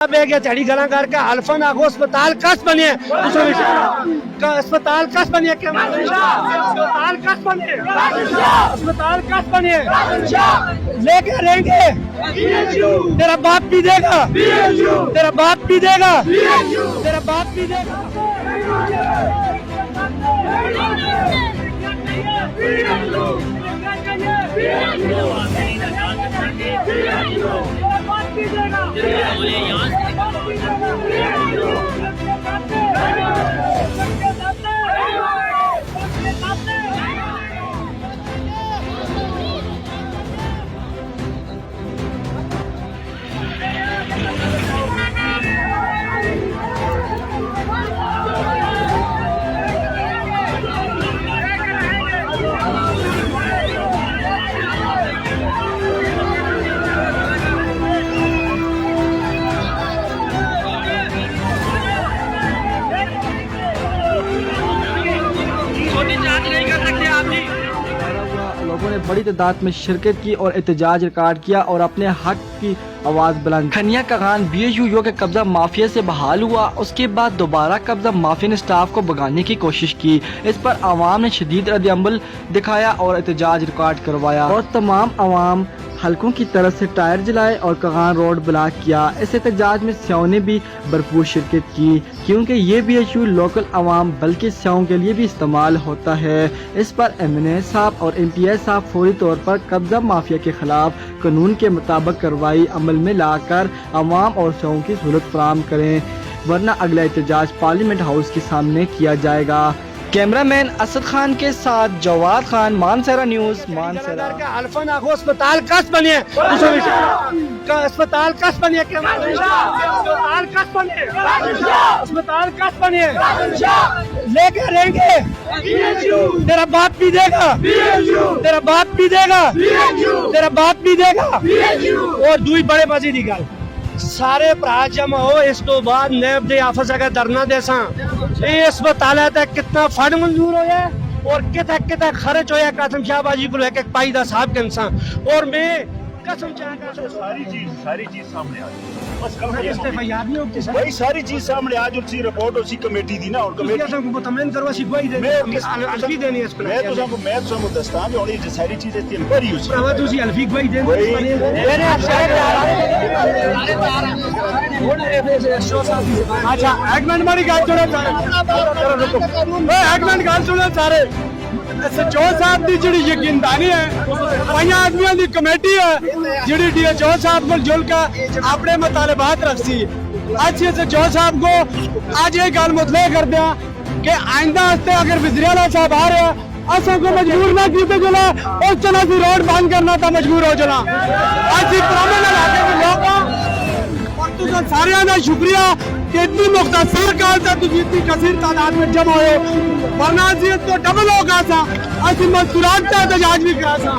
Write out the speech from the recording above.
Bag चढ़ी गला करके अल्फन आगो अस्पताल कस बने अस्पताल कस बने अस्पताल कस बने अस्पताल कस बने लेके रहेंगे। तेरा बाप भी देगा, तेरा बाप भी देगा, तेरा बाप भी देगा। लोगों ने बड़ी तादाद में शिरकत की और एहतजाज रिकॉर्ड किया और अपने हक की आवाज बुलंद। खनिया का खान BHU के कब्जा माफिया से बहाल हुआ, उसके बाद दोबारा कब्जा माफिया ने स्टाफ को भगाने की कोशिश की। इस पर आवाम ने शदीद रद्द-ए-अमल दिखाया और एहतजाज रिकॉर्ड करवाया और तमाम आवाम हलकों की तरफ से टायर जलाए और कगान रोड ब्लॉक किया। इस एहतजाज में स्याओं ने भी भरपूर शिरकत की क्योंकि ये BHU लोकल आवाम बल्कि स्याओं के लिए भी इस्तेमाल होता है। इस पर MNA साहब और MPS साहब फौरी तौर पर कब्जा माफिया के खिलाफ कानून के मुताबिक कार्रवाई अमल में लाकर आवाम और स्याओं की सहूलत फराहम करें, वरना अगला एहतजाज पार्लियामेंट हाउस के सामने किया जाएगा। कैमरामैन असद खान के साथ जवाद खान, मानसरा न्यूज, मानसरा। अल्फन आगो अस्पताल कस बने अस्पताल कस बने अस्पताल कस बने अस्पताल कस बने लेके रहेंगे। तेरा बाप भी देगा, तेरा बाप भी देगा, तेरा बाप भी देगा। और दुई बड़े मजे की गल सारे भरा जमा हो, इस तो बाद नैब दे आफिस अगर धरना देसा अस्पताल तक कितना फंड मंजूर होया और कितना कितना खर्च होया कासम शाहबाजी को लेके पाई दा साहब के इंसान। और मैं कसम चाहता सारी चीज सामने आ गई। बस भाई सारी चीज सामने आज उसकी रिपोर्ट उसी कमेटी दी ना और कमेटी को तमन करवा सी कोई दे अल्फी देनी है मैं तो सबको दस्तां जो ये सारी चीजें तीन भरी हुई प्रभा तुसी अल्फी कोई दे अच्छा एक मिनट मारी गाल छोड़ो एक मिनट गाल छोड़ो सारे SHO साहब की जी यकीनदानी है 5 आदमियों की कमेटी है जी DHO साहब को जुल का अपने मुतालबात रखती। आज SHO साहब को आज ये गल मुतले कर दिया कि आइंदा अगर वज़ीर-ए-आला साहब आ रहे हैं असों को मजबूर ना कीते चला उस चला सी रोड बंद करना था मजबूर हो चला। आज पुराने इलाके के लोग सारे का शुक्रिया कि इतनी मुख्तसर काल तक इतनी कसीर तादाद में जमा हो, वरना तो डबल होगा सा, मजदूरान का एहतजाज भी करा सा।